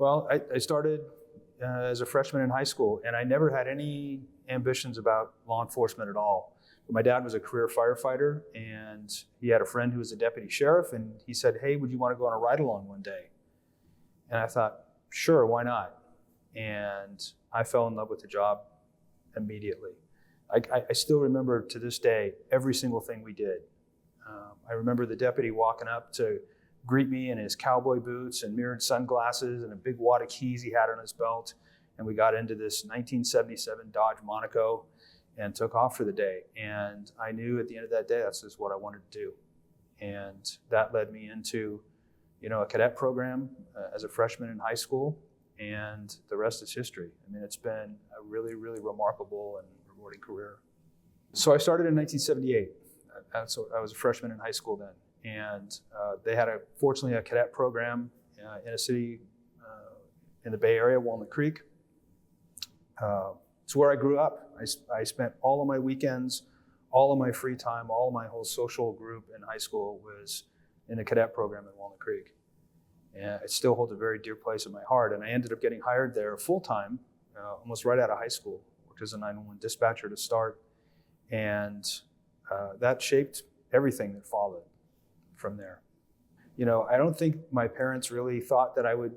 Well, I started as a freshman in high school, and I never had any ambitions about law enforcement at all. But my dad was a career firefighter, and he had a friend who was a deputy sheriff, and he said, "Hey, would you want to go on a ride-along one day?" And I thought, sure, why not? And I fell in love with the job immediately. I still remember to this day every single thing we did. I remember the deputy walking up to greet me in his cowboy boots and mirrored sunglasses and a big wad of keys he had on his belt. And we got into this 1977 Dodge Monaco and took off for the day. And I knew at the end of that day, that's just what I wanted to do. And that led me into, a cadet program as a freshman in high school. And the rest is history. I mean, it's been a really, really remarkable and rewarding career. So I started in 1978. I was a freshman in high school then. And they had, fortunately, a cadet program in a city in the Bay Area, Walnut Creek. It's where I grew up. I spent all of my weekends, all of my free time, all of my whole social group in high school was in the cadet program in Walnut Creek. And it still holds a very dear place in my heart. And I ended up getting hired there full-time, almost right out of high school. Worked as a 911 dispatcher to start. And that shaped everything that followed from there. I don't think my parents really thought that I would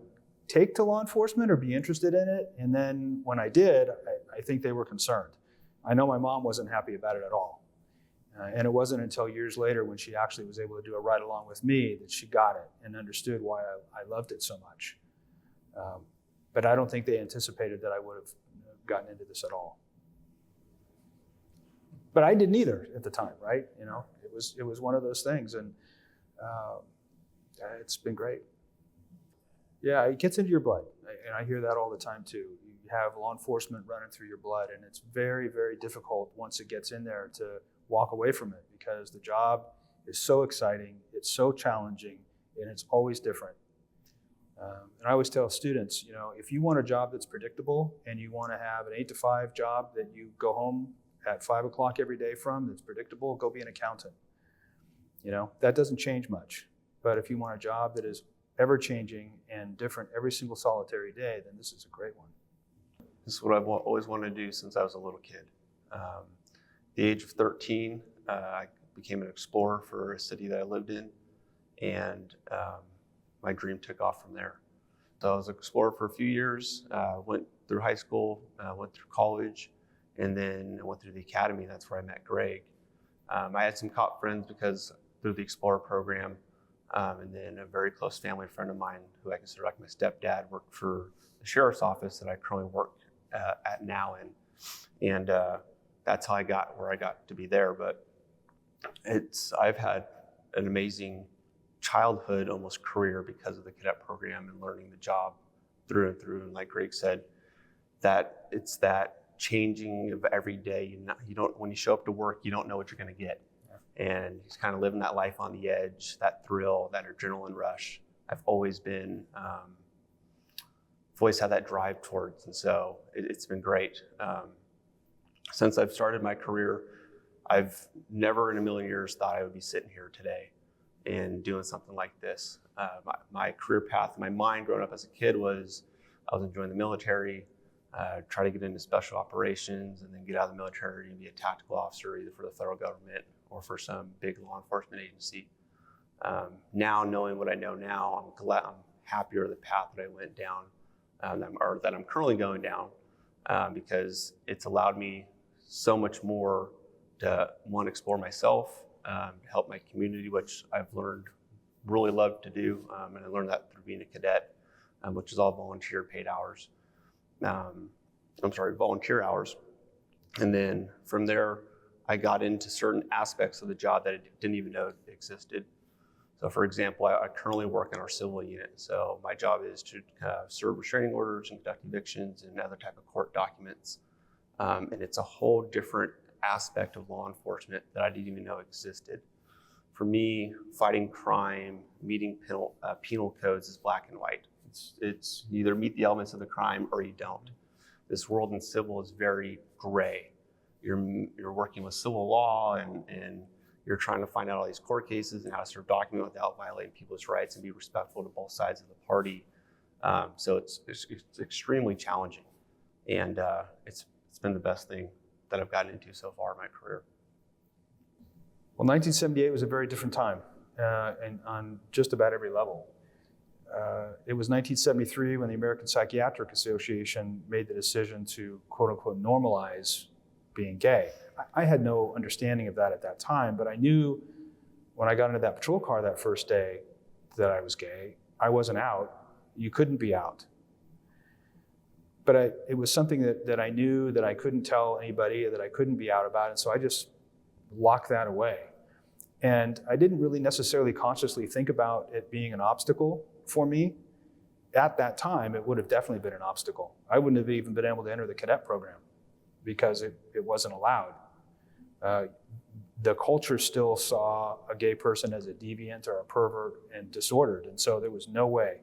take to law enforcement or be interested in it. And then when I did, I think they were concerned. I know my mom wasn't happy about it at all. And it wasn't until years later when she actually was able to do a ride along with me that she got it and understood why I loved it so much. But I don't think they anticipated that I would have gotten into this at all. But I didn't either at the time, right? It was one of those things, and it's been great. Yeah, it gets into your blood, and I hear that all the time too. You have law enforcement running through your blood, and it's very, very difficult once it gets in there to walk away from it because the job is so exciting, it's so challenging, and it's always different. And I always tell students, if you want a job that's predictable and you want to have an 8 to 5 job that you go home at 5 o'clock every day from, that's predictable, go be an accountant. That doesn't change much. But if you want a job that is ever changing and different every single solitary day, then this is a great one. This is what I've always wanted to do since I was a little kid. The age of 13, I became an explorer for a city that I lived in, and my dream took off from there. So I was an explorer for a few years, went through high school, went through college, and then I went through the academy. That's where I met Greg. I had some cop friends because through the Explorer program, and then a very close family friend of mine who I consider like my stepdad worked for the sheriff's office that I currently work at now in. And that's how I got where I got to be there. But I've had an amazing childhood, almost career because of the cadet program and learning the job through and through. And like Greg said, that it's that changing of every day. You don't when you show up to work, you don't know what you're going to get. And he's kind of living that life on the edge, that thrill, that adrenaline rush. I've always been, always had that drive towards, and so it's been great. Since I've started my career, I've never in a million years thought I would be sitting here today and doing something like this. My career path, my mind growing up as a kid was, I was enjoying the military, try to get into special operations, and then get out of the military and be a tactical officer either for the federal government or for some big law enforcement agency. Now, knowing what I know now, I'm happier the path that I went down, or that I'm currently going down, because it's allowed me so much more to, one, explore myself, to help my community, which I've learned, really love to do, and I learned that through being a cadet, which is all volunteer paid hours. Volunteer hours. And then from there, I got into certain aspects of the job that I didn't even know existed. So for example, I currently work in our civil unit. So my job is to serve restraining orders and conduct evictions and other type of court documents. And it's a whole different aspect of law enforcement that I didn't even know existed. For me, fighting crime, meeting penal codes is black and white. It's you either meet the elements of the crime or you don't. This world in civil is very gray. You're working with civil law and you're trying to find out all these court cases and how to serve document without violating people's rights and be respectful to both sides of the party. So it's extremely challenging, and it's been the best thing that I've gotten into so far in my career. Well, 1978 was a very different time, and on just about every level. It was 1973 when the American Psychiatric Association made the decision to, quote unquote, normalize being gay. I had no understanding of that at that time, but I knew when I got into that patrol car that first day that I was gay. I wasn't out. You couldn't be out. But it was something that I knew that I couldn't tell anybody, that I couldn't be out about, and so I just locked that away. And I didn't really necessarily consciously think about it being an obstacle for me. At that time, it would have definitely been an obstacle. I wouldn't have even been able to enter the cadet program because it wasn't allowed. The culture still saw a gay person as a deviant or a pervert and disordered, and so there was no way.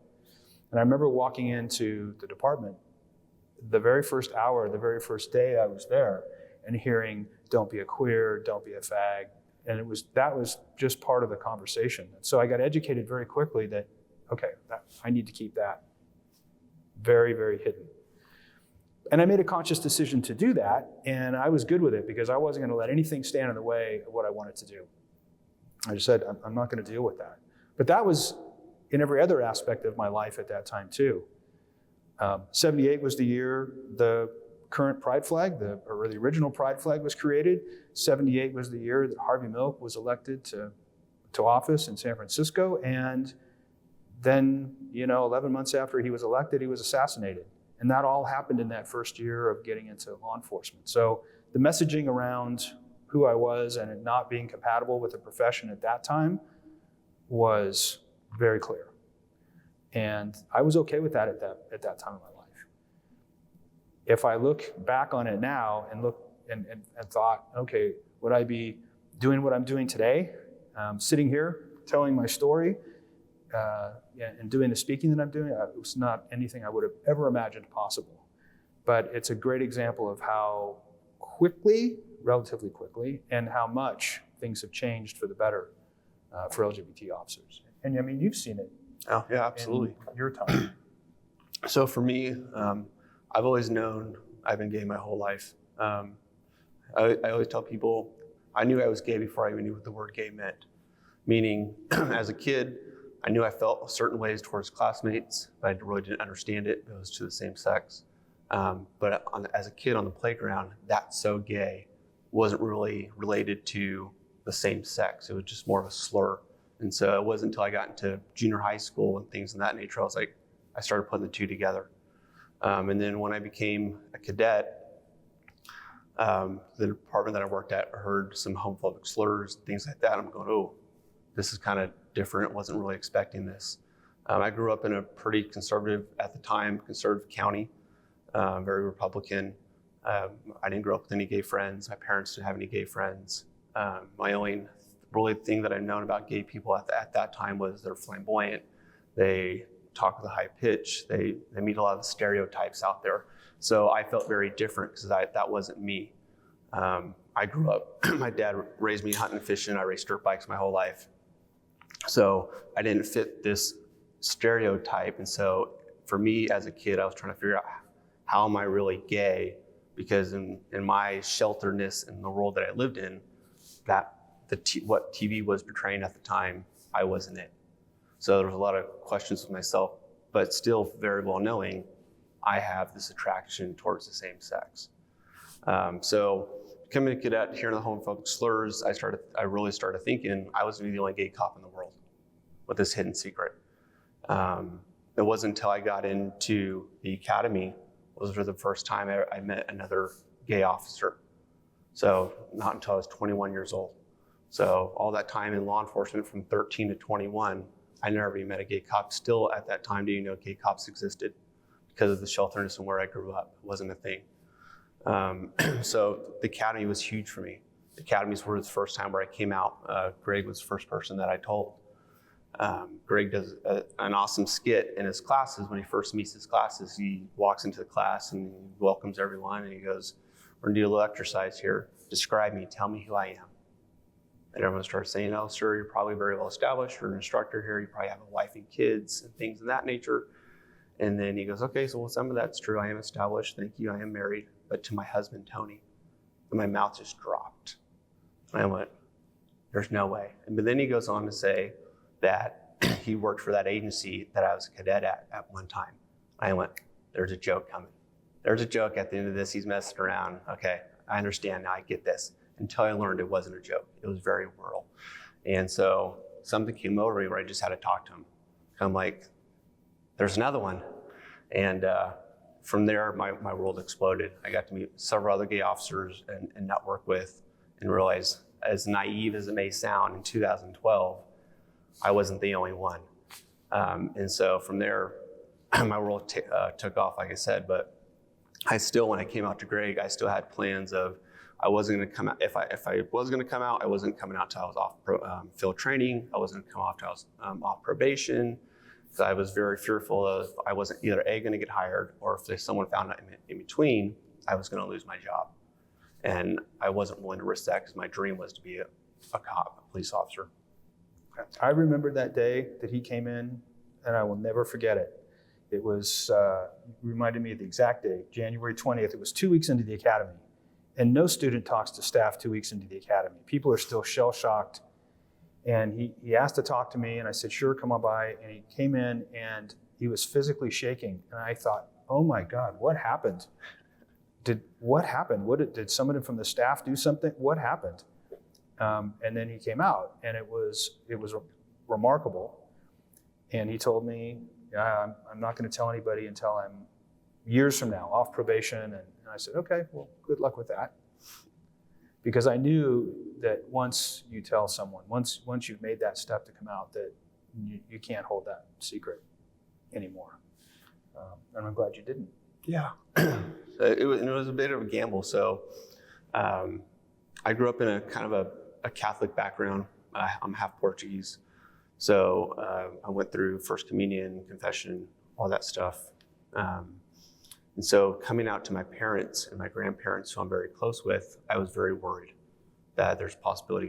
And I remember walking into the department the very first hour, the very first day I was there, and hearing, "Don't be a queer, don't be a fag." And that was just part of the conversation. So I got educated very quickly that, okay, I need to keep that very, very hidden. And I made a conscious decision to do that, and I was good with it because I wasn't going to let anything stand in the way of what I wanted to do. I just said, I'm not going to deal with that. But that was in every other aspect of my life at that time too. 78 was the year the current pride flag, or the original pride flag, was created. 78 was the year that Harvey Milk was elected to office in San Francisco. And then, 11 months after he was elected, he was assassinated. And that all happened in that first year of getting into law enforcement. So the messaging around who I was and it not being compatible with the profession at that time was very clear. And I was okay with that at that time in my life. If I look back on it now and thought, okay, would I be doing what I'm doing today, sitting here telling my story, and doing the speaking that I'm doing? It was not anything I would have ever imagined possible. But it's a great example of how relatively quickly, and how much things have changed for the better for LGBT officers. And I mean, you've seen it. Oh, yeah, absolutely. In your time. So for me, I've always known I've been gay my whole life. I always tell people I knew I was gay before I even knew what the word gay meant. Meaning, as a kid, I knew I felt certain ways towards classmates, but I really didn't understand it. It was to the same sex. But as a kid on the playground, "that's so gay" wasn't really related to the same sex. It was just more of a slur. And so it wasn't until I got into junior high school and things of that nature, I started putting the two together. And then when I became a cadet, the department that I worked at heard some homophobic slurs, things like that. I'm going, oh, this is kind of different. I wasn't really expecting this. I grew up in a pretty conservative, at the time, conservative county, very Republican. I didn't grow up with any gay friends. My parents didn't have any gay friends. My only really thing that I've known about gay people at that time was they're flamboyant. They talk with a high pitch. They meet a lot of the stereotypes out there. So I felt very different because that wasn't me. I grew up, my dad raised me hunting and fishing. I raced dirt bikes my whole life. So I didn't fit this stereotype. And so for me as a kid, I was trying to figure out, how am I really gay? Because in my shelteredness in the world that I lived in, what TV was portraying at the time, I wasn't it. So there was a lot of questions with myself, but still very well knowing I have this attraction towards the same sex. So becoming a cadet, hearing the homophobic slurs, I really started thinking I was gonna be the only gay cop in the world with this hidden secret. It wasn't until I got into the academy, was for the first time I met another gay officer. So not until I was 21 years old. So all that time in law enforcement from 13 to 21, I never even met a gay cop. Still at that time, do you know gay cops existed? Because of the shelterness and where I grew up, it wasn't a thing. So the academy was huge for me. The academies were the first time where I came out. Greg was the first person that I told. Greg does an awesome skit in his classes. When he first meets his classes, he walks into the class and he welcomes everyone and he goes, "We're gonna do a little exercise here. Describe me, tell me who I am." And everyone starts saying, "Oh, sir, you're probably very well established. You're an instructor here. You probably have a wife and kids and things of that nature." And then he goes, okay, so well, some of that's true. I am established. Thank you. I am married. But to my husband, Tony, and my mouth just dropped. And I went, there's no way. But then he goes on to say that he worked for that agency that I was a cadet at one time. I went, there's a joke coming. There's a joke at the end of this. He's messing around. Okay, I understand now. I get this. Until I learned it wasn't a joke. It was very real. And so something came over me where I just had to talk to him. I'm like, there's another one. And from there, my world exploded. I got to meet several other gay officers and network with, and realize, as naive as it may sound, in 2012, I wasn't the only one. And so from there, my world took off, like I said, but I still, when I came out to Greg, I still had plans of, I wasn't going to come out. If I was going to come out, I wasn't coming out till I was off field training. I wasn't going to come off till I was off probation. So I was very fearful of, I wasn't either A, going to get hired, or if someone found out in between, I was going to lose my job. And I wasn't willing to risk that because my dream was to be a cop, a police officer. I remember that day that he came in, and I will never forget it. It was, reminded me of the exact date, January 20th. It was 2 weeks into the academy. And no student talks to staff 2 weeks into the academy. People are still shell-shocked. And he asked to talk to me, and I said, sure, come on by. And he came in, and he was physically shaking. And I thought, oh my God, what happened? What happened? Did somebody from the staff do something? What happened? And then he came out, and it was remarkable. And he told me, I'm not going to tell anybody until I'm years from now off probation. And I said, okay, well, good luck with that. Because I knew that once you tell someone, once you've made that step to come out, that you can't hold that secret anymore. And I'm glad you didn't. Yeah. It was a bit of a gamble. So I grew up in a kind of a Catholic background. I'm half Portuguese. So I went through First Communion, confession, all that stuff. And so coming out to my parents and my grandparents, who I'm very close with, I was very worried that there's a possibility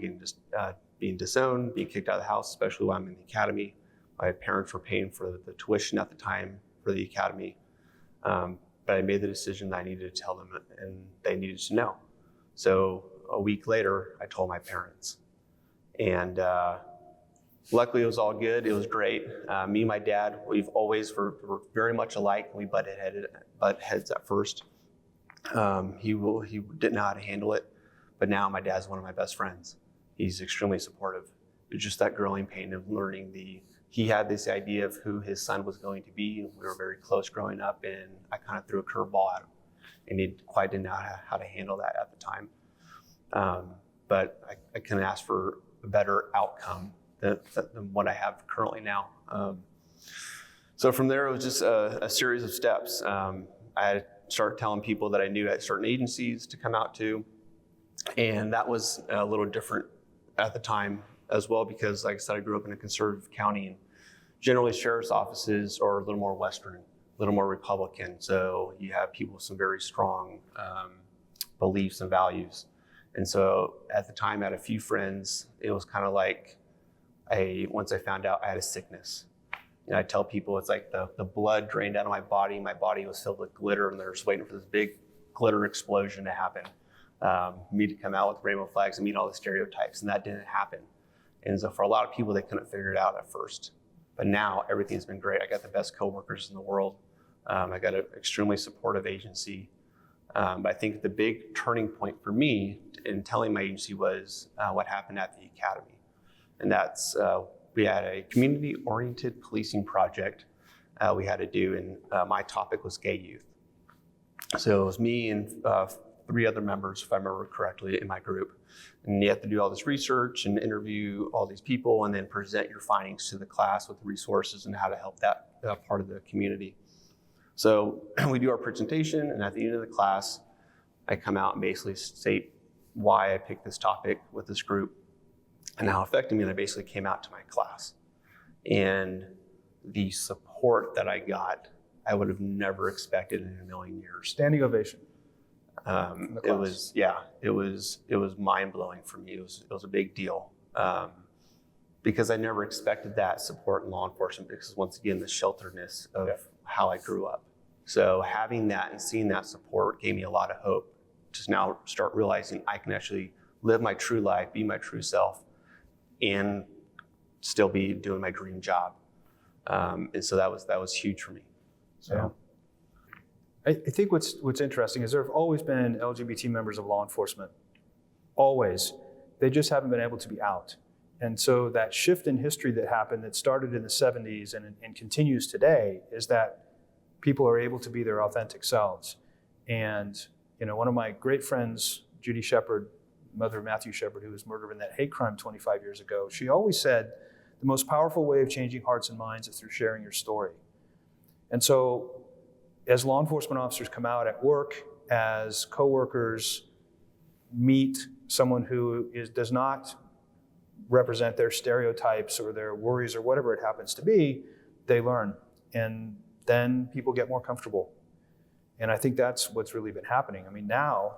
of being disowned, being kicked out of the house, especially while I'm in the academy. My parents were paying for the tuition at the time for the academy. But I made the decision that I needed to tell them, and they needed to know. So a week later, I told my parents. And luckily, it was all good. It was great. Me and my dad, we've always were very much alike. We butt heads at first. He didn't know how to handle it, but now my dad's one of my best friends. He's extremely supportive. It's just that growing pain of learning he had this idea of who his son was going to be. We were very close growing up, and I kind of threw a curveball at him, and he quite didn't know how to handle that at the time. But I couldn't ask for a better outcome than what I have currently now. So from there, it was just a series of steps. I had to start telling people that I knew at certain agencies to come out to. And that was a little different at the time as well, because like I said, I grew up in a conservative county, and generally sheriff's offices are a little more Western, a little more Republican. So you have people with some very strong beliefs and values. And so at the time, I had a few friends. It was kind of like, once I found out I had a sickness, and I tell people it's like the blood drained out of my body was filled with glitter, and they're just waiting for this big glitter explosion to happen. Me to come out with rainbow flags and meet all the stereotypes, and that didn't happen. And so for a lot of people, they couldn't figure it out at first. But now everything's been great. I got the best coworkers in the world. I got an extremely supportive agency. But I think the big turning point for me in telling my agency was what happened at the academy. And that's, we had a community-oriented policing project we had to do, and my topic was gay youth. So it was me and 3 other members, if I remember correctly, in my group. And you have to do all this research and interview all these people, and then present your findings to the class with resources and how to help that part of the community. So we do our presentation, and at the end of the class, I come out and basically state why I picked this topic with this group and how it affected me. And I basically came out to my class. And the support that I got, I would have never expected in a million years. Standing ovation. It was mind-blowing for me. It was a big deal. Because I never expected that support in law enforcement, because once again, the shelteredness of how I grew up. So having that and seeing that support gave me a lot of hope to now start realizing I can actually live my true life, be my true self, and still be doing my dream job. And so that was huge for me. So. Yeah. I think what's interesting is there have always been LGBT members of law enforcement, always. They just haven't been able to be out. And so that shift in history that happened that started in the 70s and continues today is that people are able to be their authentic selves. And one of my great friends, Judy Shepard, mother of Matthew Shepard, who was murdered in that hate crime 25 years ago, she always said, the most powerful way of changing hearts and minds is through sharing your story. And so as law enforcement officers come out at work, as coworkers meet someone who does not represent their stereotypes or their worries or whatever it happens to be, they learn. And then people get more comfortable. And I think that's what's really been happening. I mean, now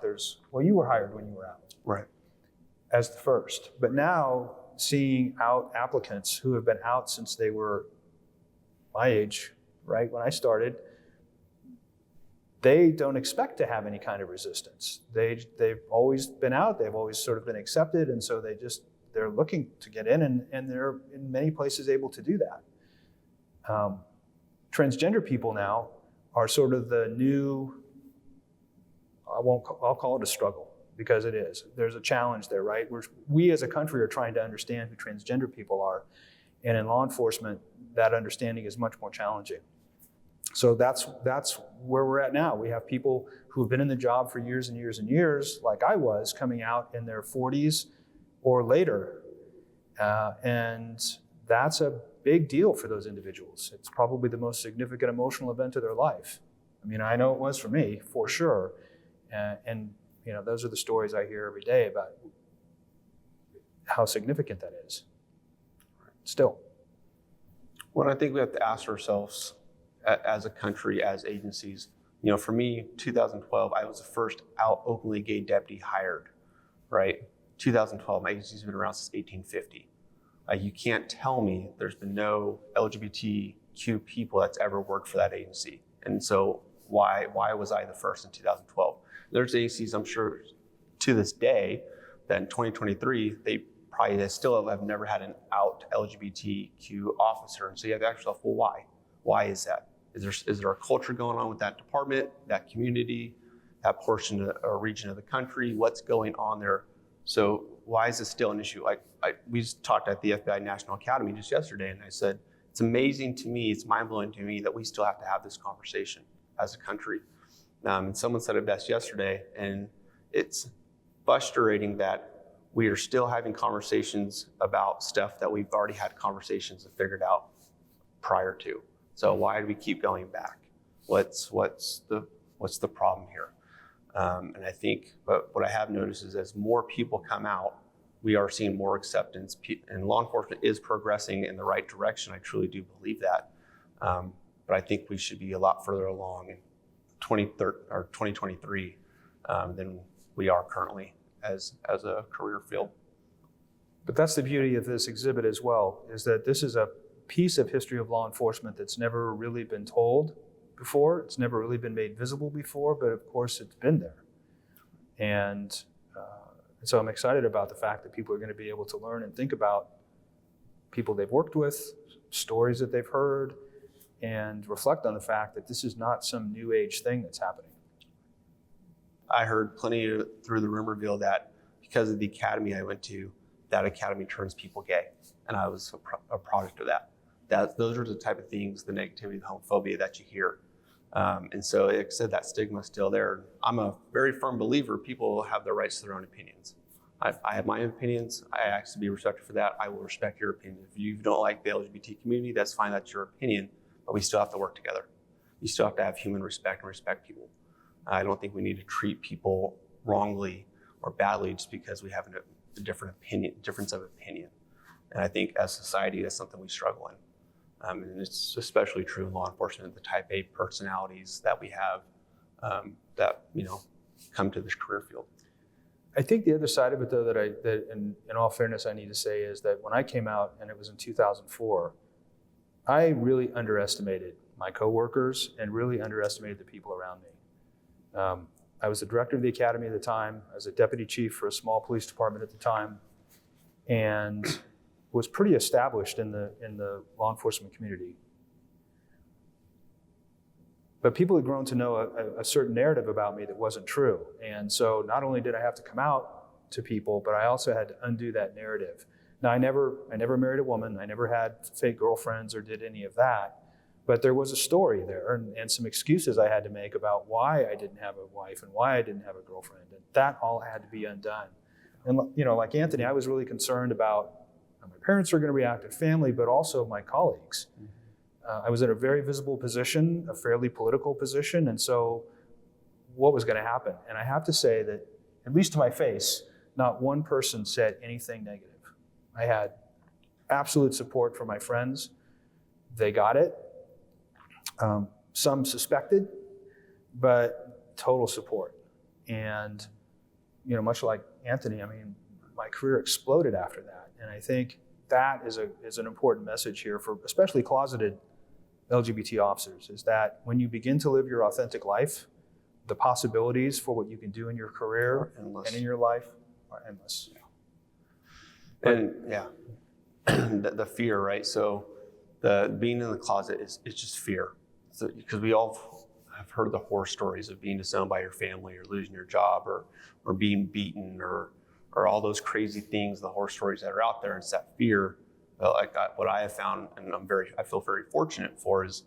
you were hired when you were out. Right. As the first. But now seeing out applicants who have been out since they were my age, right, when I started, they don't expect to have any kind of resistance. They've always been out, they've always sort of been accepted, and so they're looking to get in, and they're in many places able to do that. Transgender people now are sort of the new, I'll call it a struggle, because it is. There's a challenge there, right? We as a country are trying to understand who transgender people are, and in law enforcement, that understanding is much more challenging. So that's where we're at now. We have people who have been in the job for years and years and years, like I was, coming out in their 40s or later. And that's a big deal for those individuals. It's probably the most significant emotional event of their life. I mean, I know it was for me, for sure. And those are the stories I hear every day about how significant that is. Still. Well, I think we have to ask ourselves, as a country, as agencies, for me, 2012, I was the first out openly gay deputy hired, right? 2012, my agency's been around since 1850. You can't tell me there's been no LGBTQ people that's ever worked for that agency. And so why was I the first in 2012? There's agencies, I'm sure, to this day, that in 2023, they still have never had an out LGBTQ officer. And so you have to ask yourself, well, why? Why is that? Is there a culture going on with that department, that community, that portion or region of the country? What's going on there? So why is this still an issue? We just talked at the FBI National Academy just yesterday, and I said, it's amazing to me, it's mind-blowing to me that we still have to have this conversation as a country. And someone said it best yesterday, and it's frustrating that we are still having conversations about stuff that we've already had conversations and figured out prior to. So why do we keep going back? What's the problem here? And I think, but what I have noticed is as more people come out, we are seeing more acceptance, and law enforcement is progressing in the right direction. I truly do believe that. But I think we should be a lot further along in 2023 than we are currently as a career field. But that's the beauty of this exhibit as well, is that this is a piece of history of law enforcement that's never really been told before. It's never really been made visible before, but of course it's been there. And so I'm excited about the fact that people are going to be able to learn and think about people they've worked with, stories that they've heard, and reflect on the fact that this is not some new age thing that's happening. I heard plenty through the rumor mill that because of the academy I went to, that academy turns people gay. And I was a product of that. Those are the type of things, the negativity, the homophobia that you hear. And so, like I said, that stigma is still there. I'm a very firm believer people have the rights to their own opinions. I have my own opinions. I ask to be respected for that. I will respect your opinion. If you don't like the LGBT community, that's fine, that's your opinion, but we still have to work together. You still have to have human respect and respect people. I don't think we need to treat people wrongly or badly just because we have a difference of opinion. And I think as society, that's something we struggle in. And it's especially true in law enforcement, the type A personalities that we have that come to this career field. I think the other side of it, though, that in all fairness I need to say is that when I came out, and it was in 2004, I really underestimated my coworkers, and really underestimated the people around me. I was the director of the academy at the time. I was a deputy chief for a small police department at the time, and was pretty established in the law enforcement community. But people had grown to know a certain narrative about me that wasn't true. And so not only did I have to come out to people, but I also had to undo that narrative. Now, I never married a woman. I never had fake girlfriends or did any of that. But there was a story there and some excuses I had to make about why I didn't have a wife and why I didn't have a girlfriend. And that all had to be undone. And like Anthony, I was really concerned about how my parents were going to react, and family, but also my colleagues. I was in a very visible position, a fairly political position, and so what was going to happen? And I have to say that, at least to my face, not one person said anything negative. I had absolute support from my friends. They got it. Some suspected, but total support. And, much like Anthony, my career exploded after that. And I think that is an important message here for especially closeted LGBT officers, is that when you begin to live your authentic life, the possibilities for what you can do in your career and in your life are endless. And the fear, right? So the being in the closet is just fear. So, because we all have heard the horror stories of being disowned by your family or losing your job or being beaten or all those crazy things, the horror stories that are out there. It's that fear. What I have found, and I feel very fortunate for, is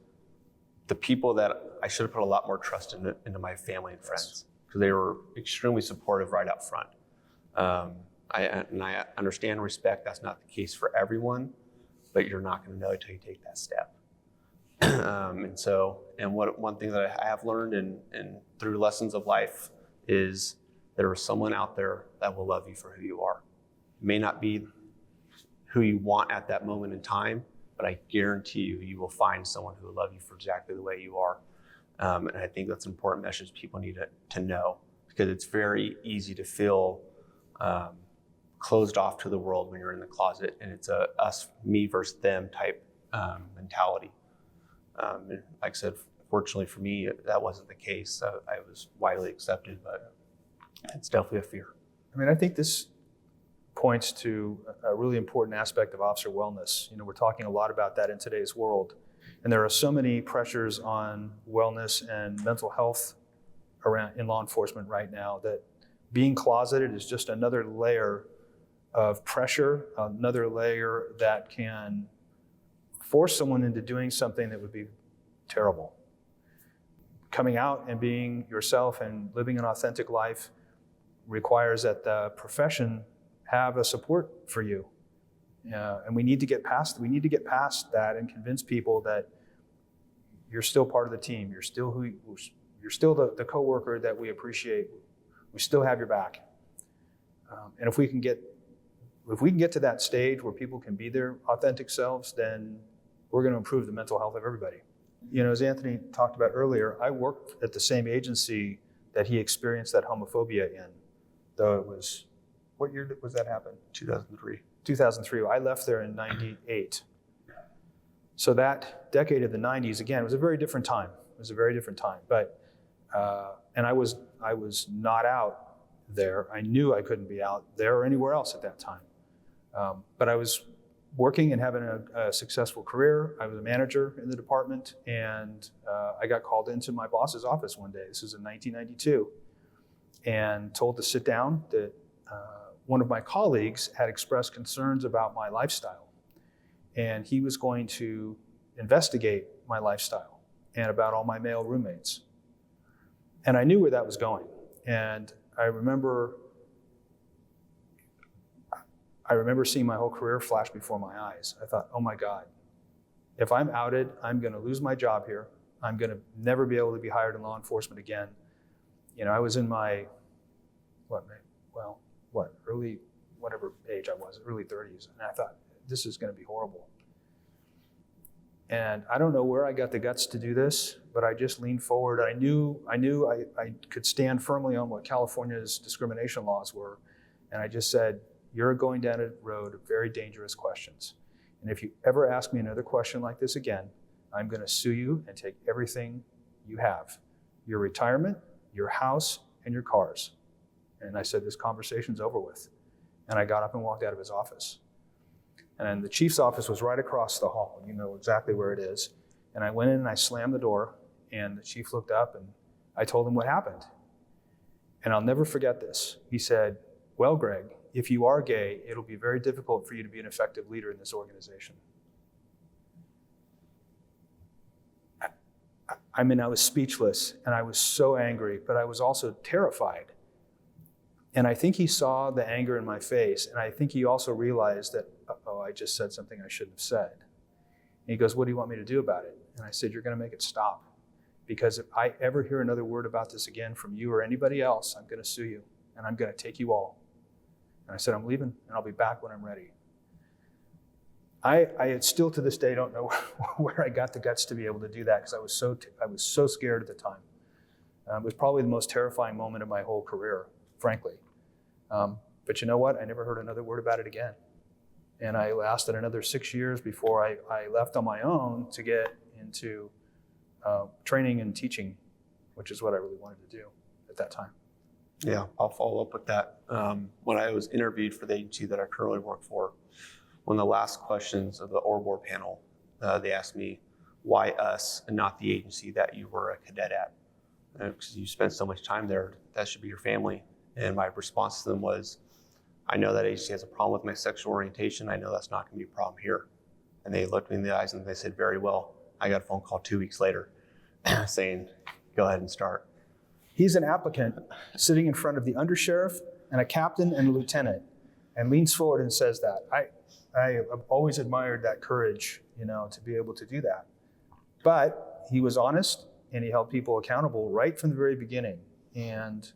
the people that I should have put a lot more trust into my family and friends, because they were extremely supportive right up front. I understand and respect that's not the case for everyone, but you're not going to know until you take that step. One thing that I have learned and through lessons of life is there is someone out there that will love you for who you are. It may not be who you want at that moment in time, but I guarantee you will find someone who will love you for exactly the way you are. And I think that's an important message people need to know, because it's very easy to feel closed off to the world when you're in the closet, and it's a us, me versus them type mentality. And like I said, fortunately for me, that wasn't the case. I was widely accepted, but it's definitely a fear. I think this points to a really important aspect of officer wellness. We're talking a lot about that in today's world. And there are so many pressures on wellness and mental health in law enforcement right now that being closeted is just another layer of pressure, another layer that can force someone into doing something that would be terrible. Coming out and being yourself and living an authentic life requires that the profession have a support for you. And we need to get past that and convince people that you're still part of the team. You're still the coworker that we appreciate. We still have your back. And if we can get to that stage where people can be their authentic selves, then we're going to improve the mental health of everybody. As Anthony talked about earlier, I worked at the same agency that he experienced that homophobia in, though it was, what year was that happen? 2003. 2003. I left there in 98. So that decade of the 90s, again, was a very different time. But, and I was not out there. I knew I couldn't be out there or anywhere else at that time. But I was working and having a successful career. I was a manager in the department, and I got called into my boss's office one day. This was in 1992, and told to sit down that one of my colleagues had expressed concerns about my lifestyle, and he was going to investigate my lifestyle and about all my male roommates. And I knew where that was going. And I remember seeing my whole career flash before my eyes. I thought, oh my God, if I'm outed, I'm going to lose my job here. I'm going to never be able to be hired in law enforcement again. I was in my, early, whatever age I was, early 30s. And I thought, this is going to be horrible. And I don't know where I got the guts to do this, but I just leaned forward. I knew I could stand firmly on what California's discrimination laws were. And I just said, you're going down a road of very dangerous questions. And if you ever ask me another question like this again, I'm going to sue you and take everything you have, your retirement, your house, and your cars. And I said, this conversation's over with. And I got up and walked out of his office. And the chief's office was right across the hall. You know exactly where it is. And I went in and I slammed the door, and the chief looked up, and I told him what happened. And I'll never forget this. He said, well, Greg, if you are gay, it'll be very difficult for you to be an effective leader in this organization. I mean, I was speechless, and I was so angry, but I was also terrified. And I think he saw the anger in my face, and I think he also realized that, uh-oh, I just said something I shouldn't have said. And he goes, what do you want me to do about it? And I said, you're going to make it stop. Because if I ever hear another word about this again from you or anybody else, I'm going to sue you, and I'm going to take you all. And I said, I'm leaving, and I'll be back when I'm ready. I still to this day don't know where I got the guts to be able to do that, because I was so scared at the time. It was probably the most terrifying moment of my whole career, frankly. But you know what? I never heard another word about it again. And I lasted another 6 years before I left on my own to get into training and teaching, which is what I really wanted to do at that time. Yeah, I'll follow up with that. When I was interviewed for the agency that I currently work for, one of the last questions of the ORBOR panel, they asked me, why us and not the agency that you were a cadet at? Because you spent so much time there, that should be your family. And my response to them was, I know that agency has a problem with my sexual orientation. I know that's not going to be a problem here. And they looked me in the eyes and they said, very well. I got a phone call 2 weeks later saying, go ahead and start. He's an applicant sitting in front of the undersheriff and a captain and a lieutenant, and leans forward and says that. I have always admired that courage, to be able to do that. But he was honest, and he held people accountable right from the very beginning. And,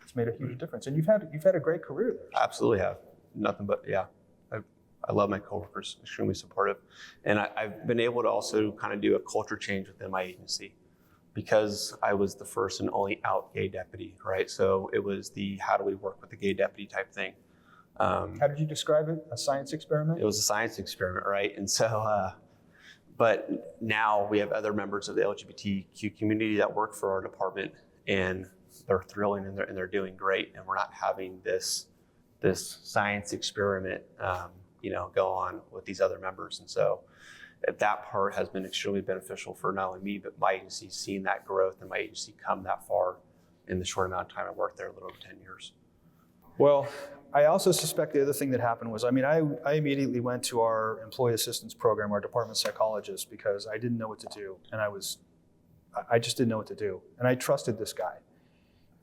it's made a huge difference. And you've had a great career there. Absolutely have. Nothing but, yeah. I love my coworkers, extremely supportive. And I've been able to also kind of do a culture change within my agency, because I was the first and only out gay deputy, right? So it was the how do we work with the gay deputy type thing. How did you describe it? A science experiment? It was a science experiment, right? And so, but now we have other members of the LGBTQ community that work for our department, and they're thrilling and they're doing great. And we're not having this science experiment, go on with these other members. And so that part has been extremely beneficial for not only me, but my agency, seeing that growth and my agency come that far in the short amount of time I worked there, a little over 10 years. Well, I also suspect the other thing that happened was, I immediately went to our employee assistance program, our department psychologist, because I didn't know what to do. And I just didn't know what to do. And I trusted this guy.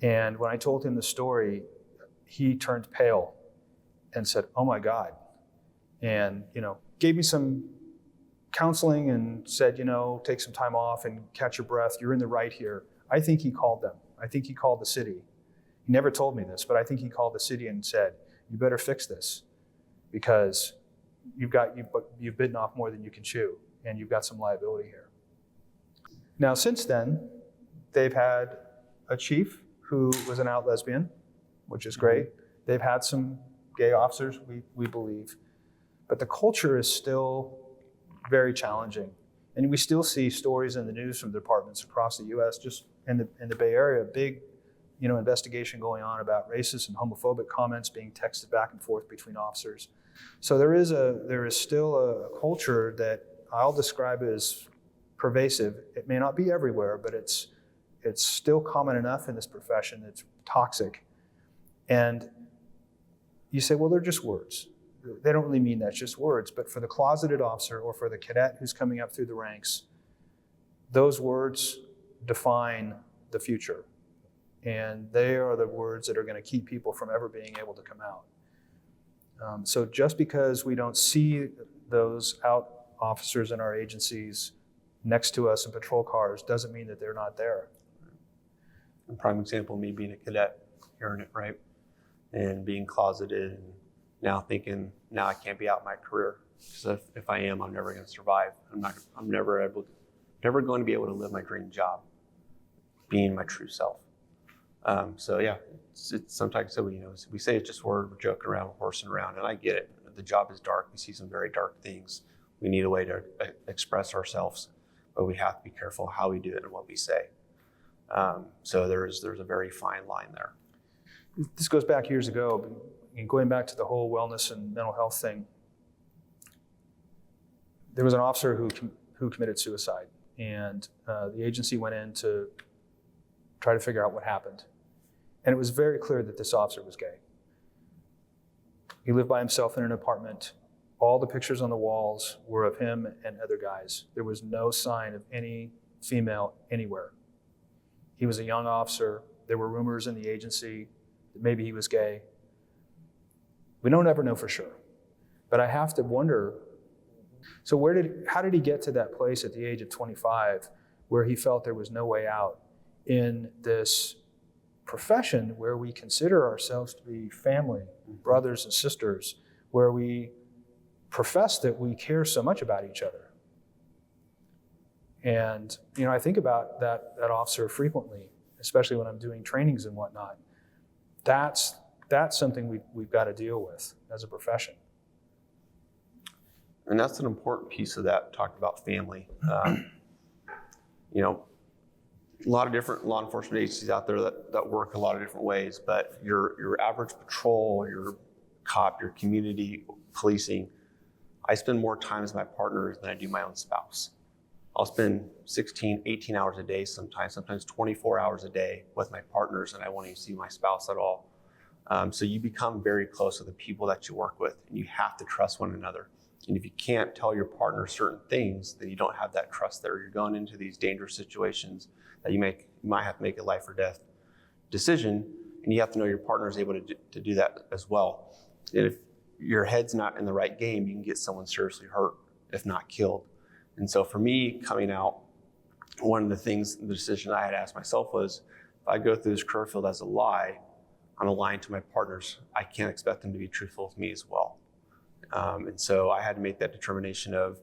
And when I told him the story, he turned pale and said, oh my God. And, gave me some counseling and said, take some time off and catch your breath. You're in the right here. I think he called them. I think he called the city. He never told me this, but I think he called the city and said, you better fix this, because you've bitten off more than you can chew, and you've got some liability here. Now, since then, they've had a chief who was an out lesbian, which is great. They've had some gay officers, we believe. But the culture is still very challenging. And we still see stories in the news from departments across the U.S., just in the Bay Area, a big investigation going on about racist and homophobic comments being texted back and forth between officers. So there is still a culture that I'll describe as pervasive. It may not be everywhere, but it's still common enough in this profession that's toxic. And you say, well, they're just words. They don't really mean that's just words. But for the closeted officer or for the cadet who's coming up through the ranks, those words define the future. And they are the words that are going to keep people from ever being able to come out. So just because we don't see those out officers in our agencies next to us in patrol cars doesn't mean that they're not there. A prime example, me being a cadet, hearing it, right? And being closeted, and now thinking, now I can't be out in my career, because if I am, I'm never going to survive. I'm never going to be able to live my dream job, being my true self. So yeah, it's sometimes we say it's just word, we're joking around, we're horsing around, and I get it. The job is dark. We see some very dark things. We need a way to express ourselves, but we have to be careful how we do it and what we say. So there's a very fine line there. This goes back years ago, and going back to the whole wellness and mental health thing. There was an officer who committed suicide, and the agency went in to try to figure out what happened. And it was very clear that this officer was gay. He lived by himself in an apartment. All the pictures on the walls were of him and other guys. There was no sign of any female anywhere. He was a young officer. There were rumors in the agency that maybe he was gay. We don't ever know for sure. But I have to wonder, so how did he get to that place at the age of 25 where he felt there was no way out in this profession where we consider ourselves to be family, brothers and sisters, where we profess that we care so much about each other? And I think about that officer frequently, especially when I'm doing trainings and whatnot. That's something we've got to deal with as a profession. And that's an important piece of that, talking about family. A lot of different law enforcement agencies out there that work a lot of different ways, but your average patrol, your cop, your community policing, I spend more time with my partners than I do my own spouse. I'll spend 16, 18 hours a day sometimes 24 hours a day with my partners, and I won't even see my spouse at all. So you become very close to the people that you work with, and you have to trust one another. And if you can't tell your partner certain things, then you don't have that trust there. You're going into these dangerous situations that you might have to make a life or death decision, and you have to know your partner is able to do that as well. And if your head's not in the right game, you can get someone seriously hurt, if not killed. And so for me, coming out, one of the decision I had asked myself was, if I go through this career field as a lie, I'm lying to my partners. I can't expect them to be truthful with me as well. And so I had to make that determination of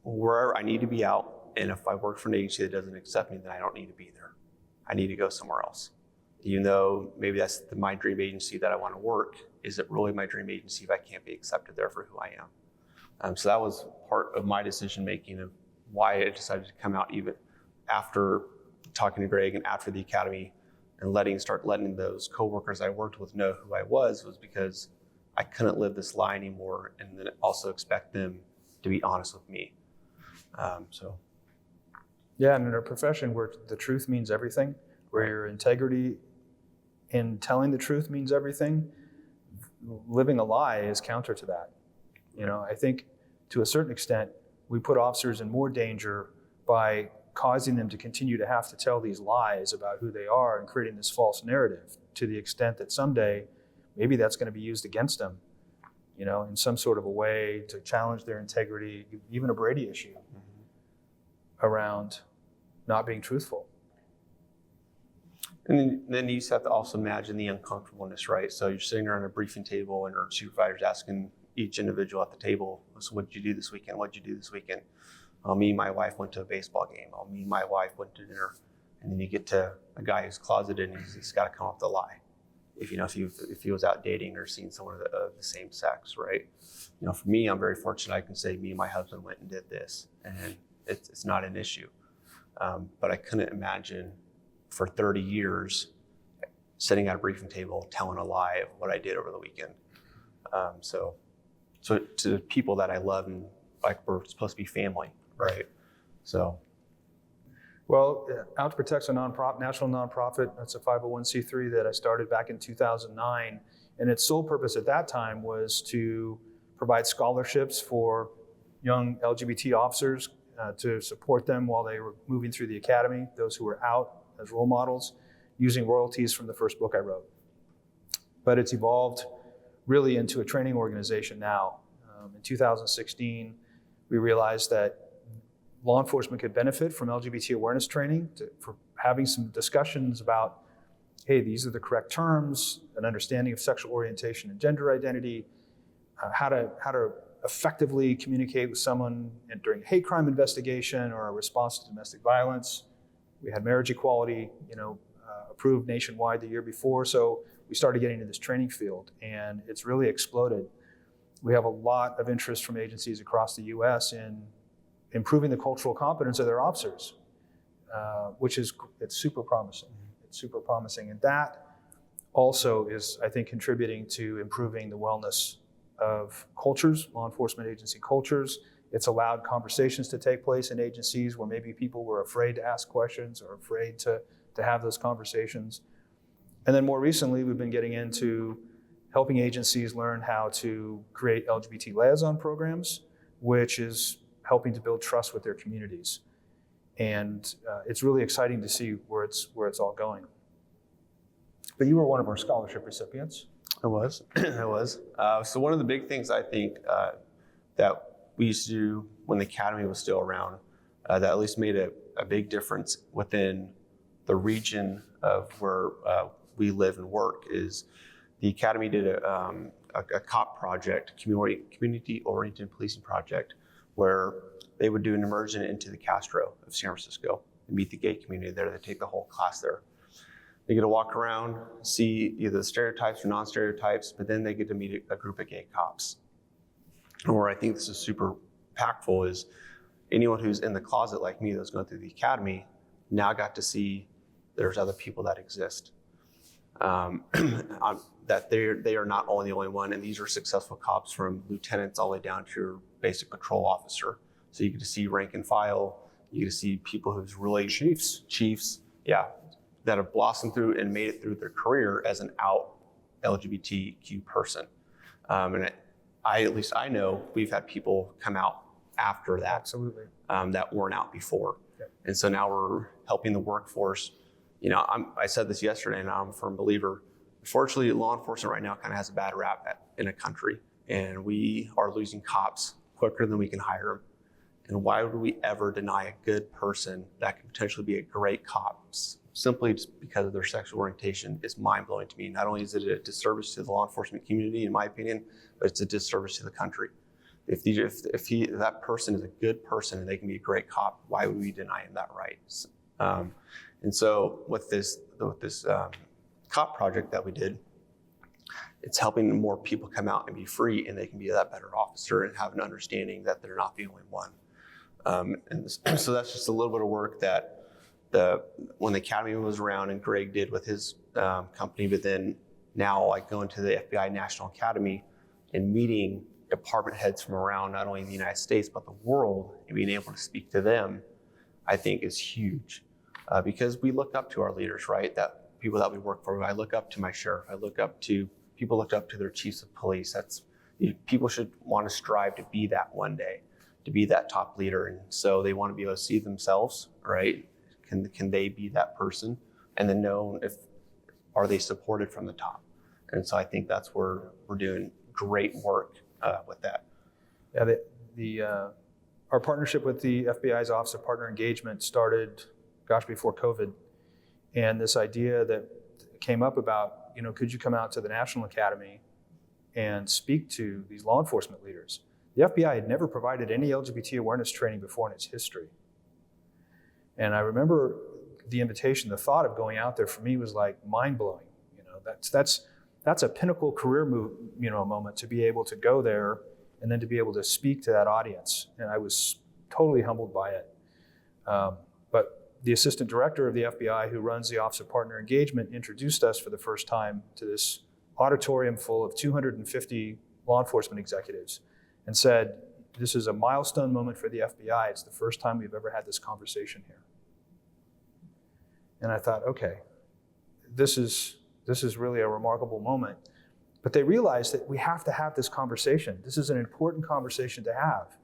where I need to be out. And if I work for an agency that doesn't accept me, then I don't need to be there. I need to go somewhere else. Even though maybe that's my dream agency that I want to work, is it really my dream agency if I can't be accepted there for who I am? So that was part of my decision making of why I decided to come out even after talking to Greg and after the academy and start letting those coworkers I worked with know who I was because I couldn't live this lie anymore, and then also expect them to be honest with me. Yeah, and in a profession where the truth means everything, where your integrity in telling the truth means everything, living a lie is counter to that. I think to a certain extent, we put officers in more danger by causing them to continue to have to tell these lies about who they are and creating this false narrative, to the extent that someday maybe that's going to be used against them, in some sort of a way to challenge their integrity, even a Brady issue around not being truthful. And then you just have to also imagine the uncomfortableness, right? So you're sitting around a briefing table and our supervisor's asking each individual at the table, so what did you do this weekend? What did you do this weekend? Me and my wife went to a baseball game. Me and my wife went to dinner. And then you get to a guy who's closeted and he's got to come up with a lie. If he was out dating or seeing someone of the same sex, right? For me, I'm very fortunate. I can say me and my husband went and did this, and it's not an issue. But I couldn't imagine for 30 years sitting at a briefing table telling a lie of what I did over the weekend. So to the people that I love and like we're supposed to be family, right? So. Well, Out to Protect's a national nonprofit. That's a 501c3 that I started back in 2009. And its sole purpose at that time was to provide scholarships for young LGBT officers to support them while they were moving through the academy, those who were out as role models, using royalties from the first book I wrote. But it's evolved really into a training organization now. In 2016, we realized that law enforcement could benefit from LGBT awareness training, for having some discussions about, hey, these are the correct terms, an understanding of sexual orientation and gender identity, how to effectively communicate with someone during a hate crime investigation or a response to domestic violence. We had marriage equality, approved nationwide the year before, so we started getting into this training field, and it's really exploded. We have a lot of interest from agencies across the U.S. in improving the cultural competence of their officers, it's super promising. It's super promising. And that also is, I think, contributing to improving the wellness of cultures, law enforcement agency cultures. It's allowed conversations to take place in agencies where maybe people were afraid to ask questions or afraid to have those conversations. And then more recently, we've been getting into helping agencies learn how to create LGBT liaison programs, which is helping to build trust with their communities. And it's really exciting to see where it's all going. But you were one of our scholarship recipients. I was. I was. So one of the big things I think that we used to do when the academy was still around, that at least made a big difference within the region of where we live and work, is the academy did a COP project, community-oriented policing project, where they would do an immersion into the Castro of San Francisco and meet the gay community there. They take the whole class there. They get to walk around, see either the stereotypes or non-stereotypes, but then they get to meet a group of gay cops. And where I think this is super impactful is anyone who's in the closet like me that's going through the academy now got to see there's other people that exist. That they are not only the only one, and these are successful cops from lieutenants all the way down to your basic patrol officer. So you get to see rank and file, you get to see people who's really chiefs, yeah, that have blossomed through and made it through their career as an out LGBTQ person. And at least I know we've had people come out after that. Absolutely. That weren't out before. Yep. And so now we're helping the workforce. You know, I said this yesterday, and I'm a firm believer. Unfortunately, law enforcement right now kind of has a bad rap in a country, and we are losing cops quicker than we can hire them. And why would we ever deny a good person that could potentially be a great cop simply just because of their sexual orientation? Is mind-blowing to me. Not only is it a disservice to the law enforcement community, in my opinion, but it's a disservice to the country. If that person is a good person and they can be a great cop, why would we deny him that right? And so with this cop project that we did, it's helping more people come out and be free, and they can be that better officer and have an understanding that they're not the only one. So that's just a little bit of work that when the academy was around and Greg did with his company, but then now like going to the FBI National Academy and meeting department heads from around not only the United States, but the world, and being able to speak to them, I think is huge. Because we look up to our leaders, right? That people that we work for. I look up to my sheriff. People look up to their chiefs of police. People should want to strive to be that one day, to be that top leader. And so they want to be able to see themselves, right? Can they be that person? And then know are they supported from the top? And so I think that's where we're doing great work with that. Yeah, our partnership with the FBI's Office of Partner Engagement started, before COVID. And this idea that came up about, could you come out to the National Academy and speak to these law enforcement leaders? The FBI had never provided any LGBT awareness training before in its history. And I remember the invitation, the thought of going out there for me was like mind-blowing. That's a pinnacle career move, moment to be able to go there and then to be able to speak to that audience. And I was totally humbled by it. But the assistant director of the FBI who runs the Office of Partner Engagement introduced us for the first time to this auditorium full of 250 law enforcement executives and said, this is a milestone moment for the FBI. It's the first time we've ever had this conversation here. And I thought, okay, this is really a remarkable moment. But they realized that we have to have this conversation. This is an important conversation to have.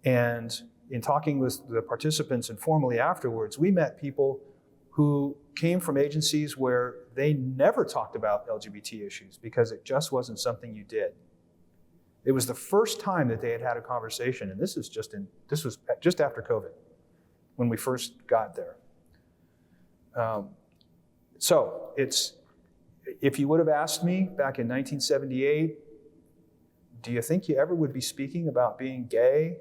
And in talking with the participants informally afterwards, we met people who came from agencies where they never talked about LGBT issues because it just wasn't something you did. It was the first time that they had had a conversation, and this was just after COVID, when we first got there. So if you would have asked me back in 1978, do you think you ever would be speaking about being gay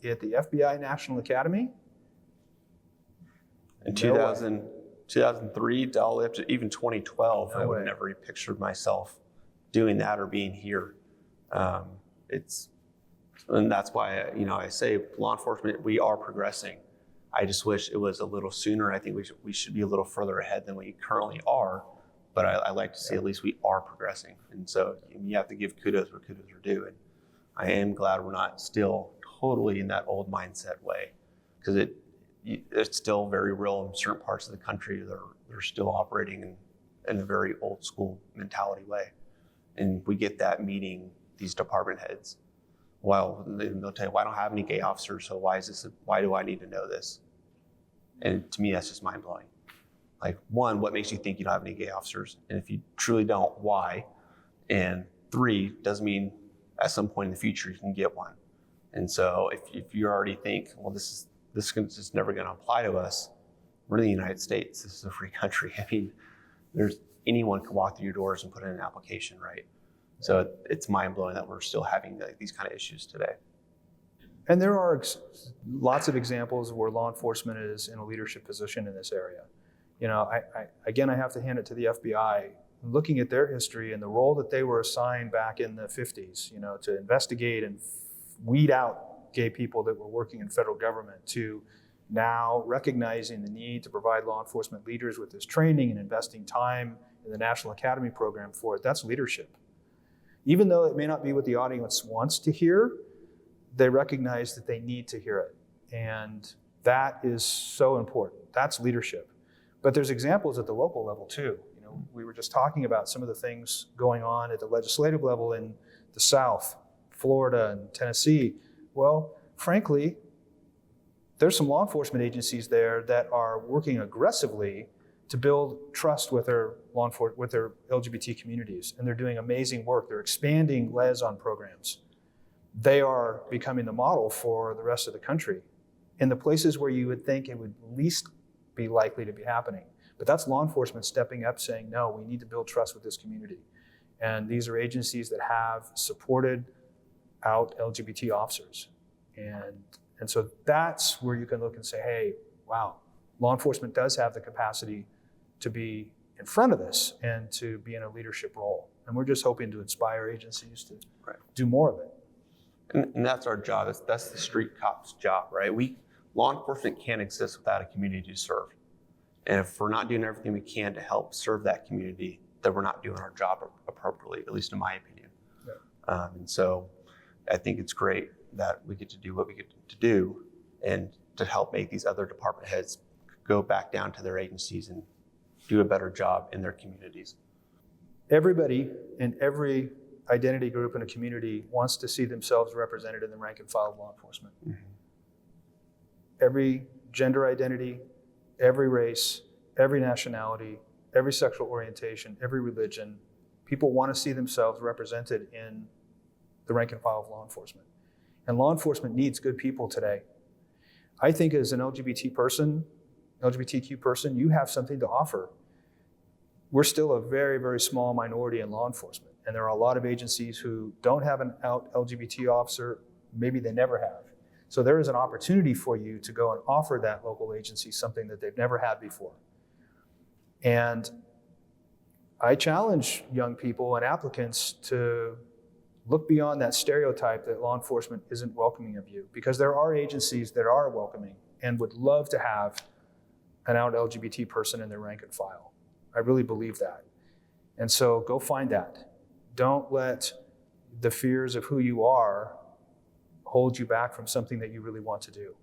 at the FBI National Academy? In 2003, all the way up to even 2012, I would have never pictured myself doing that or being here. and that's why, I say law enforcement, we are progressing. I just wish it was a little sooner. I think we should be a little further ahead than we currently are, but I like to see at least we are progressing. And so you have to give kudos where kudos are due. And I am glad we're not still totally in that old mindset way, because it's still very real in certain parts of the country. They're still operating in a very old school mentality way. And we get that meeting these department heads. Well, they'll tell you, well, I don't have any gay officers, so why do I need to know this? And to me, that's just mind blowing. Like, one, what makes you think you don't have any gay officers? And if you truly don't, why? And 3, doesn't mean at some point in the future you can get one. And so if you already think, well, this is never going to apply to us, we're in the United States. This is a free country. I mean, anyone can walk through your doors and put in an application, right? So it's mind blowing that we're still having these kind of issues today. And there are lots of examples where law enforcement is in a leadership position in this area. I have to hand it to the FBI. Looking at their history and the role that they were assigned back in the 50s, to investigate and weed out gay people that were working in federal government, to now recognizing the need to provide law enforcement leaders with this training and investing time in the National Academy program for it. That's leadership. Even though it may not be what the audience wants to hear, they recognize that they need to hear it. And that is so important. That's leadership. But there's examples at the local level too. We were just talking about some of the things going on at the legislative level in the South, Florida and Tennessee. Well, frankly, there's some law enforcement agencies there that are working aggressively to build trust with their LGBT communities, and they're doing amazing work. They're expanding liaison programs. They are becoming the model for the rest of the country in the places where you would think it would least be likely to be happening. But that's law enforcement stepping up saying, no, we need to build trust with this community. And these are agencies that have supported out LGBT officers. And so that's where you can look and say, hey, wow, law enforcement does have the capacity to be in front of this and to be in a leadership role. And we're just hoping to inspire agencies to do more of it. And that's our job. That's the street cop's job, right? Law enforcement can't exist without a community to serve. And if we're not doing everything we can to help serve that community, then we're not doing our job appropriately, at least in my opinion. Yeah. And so I think it's great that we get to do what we get to do and to help make these other department heads go back down to their agencies and do a better job in their communities. Everybody in every identity group in a community wants to see themselves represented in the rank and file of law enforcement. Mm-hmm. Every gender identity, every race, every nationality, every sexual orientation, every religion, people want to see themselves represented in the rank and file of law enforcement. And law enforcement needs good people today. I think as an LGBTQ person, you have something to offer. We're still a very, very small minority in law enforcement. And there are a lot of agencies who don't have an out LGBT officer, maybe they never have. So there is an opportunity for you to go and offer that local agency something that they've never had before. And I challenge young people and applicants to look beyond that stereotype that law enforcement isn't welcoming of you, because there are agencies that are welcoming and would love to have an out LGBT person in their rank and file. I really believe that. And so go find that. Don't let the fears of who you are hold you back from something that you really want to do.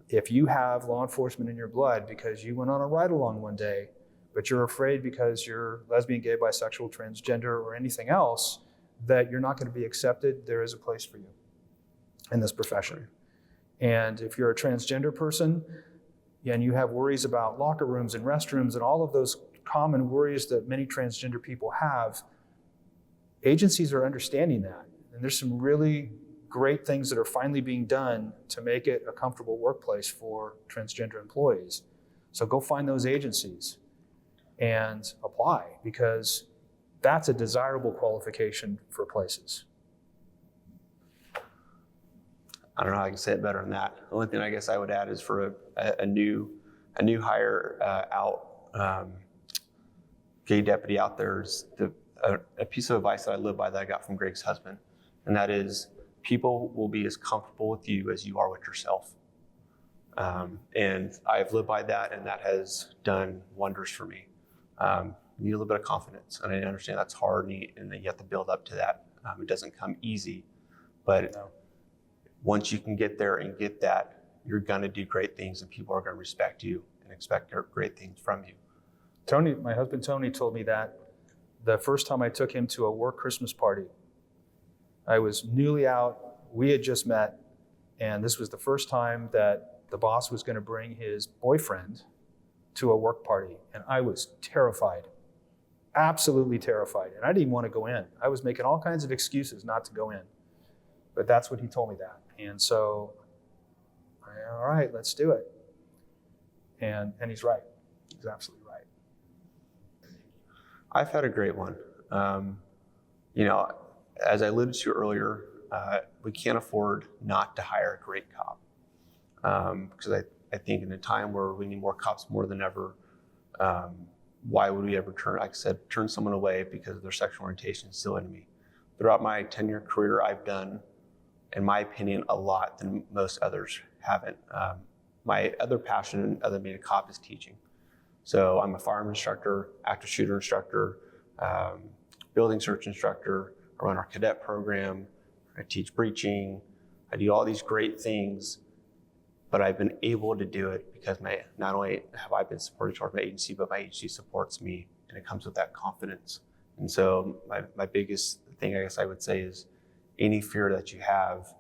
If you have law enforcement in your blood because you went on a ride-along one day, but you're afraid because you're lesbian, gay, bisexual, transgender, or anything else, that you're not going to be accepted, there is a place for you in this profession. And if you're a transgender person and you have worries about locker rooms and restrooms and all of those common worries that many transgender people have, agencies are understanding that. And there's some really great things that are finally being done to make it a comfortable workplace for transgender employees. So go find those agencies and apply, because that's a desirable qualification for places. I don't know how I can say it better than that. The only thing I guess I would add is for a new hire gay deputy out there is a piece of advice that I live by that I got from Greg's husband. and that is people will be as comfortable with you as you are with yourself. And I've lived by that, and that has done wonders for me. You need a little bit of confidence, and I understand that's hard, and you have to build up to that. It doesn't come easy, but once you can get there and get that, you're going to do great things, and people are going to respect you and expect great things from you. Tony, my husband Tony, told me that the first time I took him to a work Christmas party. I was newly out, we had just met, and this was the first time that the boss was going to bring his boyfriend to a work party, and I was terrified, absolutely terrified, and I didn't even want to go in. I was making all kinds of excuses not to go in, but that's what he told me that. And so, all right, let's do it. And he's right. He's absolutely right. I've had a great one. As I alluded to earlier, we can't afford not to hire a great cop. Because I think in a time where we need more cops more than ever, why would we ever turn someone away because their sexual orientation is still in me? Throughout my 10-year career, I've done, in my opinion, a lot than most others haven't. My other passion other than being a cop is teaching. So I'm a firearm instructor, active shooter instructor, building search instructor. I run our cadet program. I teach breaching. I do all these great things, but I've been able to do it because not only have I been supported towards my agency, but my agency supports me, and it comes with that confidence. And so my biggest thing, I guess I would say, is any fear that you have,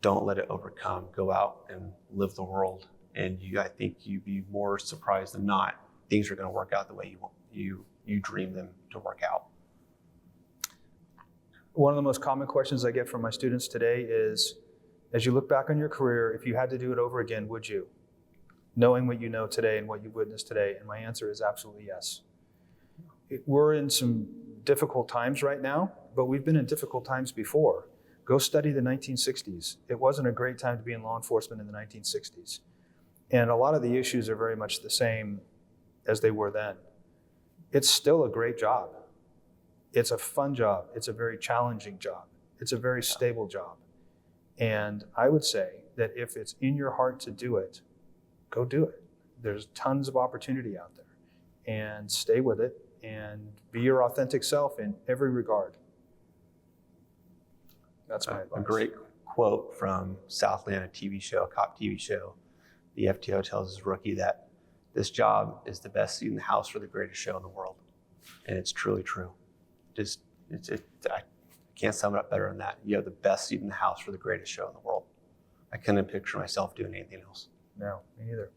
don't let it overcome. Go out and live the world. And I think you'd be more surprised than not, things are going to work out the way you dream them to work out. One of the most common questions I get from my students today is, as you look back on your career, if you had to do it over again, would you? Knowing what you know today and what you've witnessed today, and my answer is absolutely yes. We're in some difficult times right now, but we've been in difficult times before. Go study the 1960s. It wasn't a great time to be in law enforcement in the 1960s. And a lot of the issues are very much the same as they were then. It's still a great job. It's a fun job. It's a very challenging job. It's a very stable job. And I would say that if it's in your heart to do it, go do it. There's tons of opportunity out there. And stay with it and be your authentic self in every regard. That's my advice. A great quote from Southland, a TV show, a cop TV show. The FTO tells his rookie that this job is the best seat in the house for the greatest show in the world. And it's truly true. I can't sum it up better than that. You have the best seat in the house for the greatest show in the world. I couldn't picture myself doing anything else. No, me neither.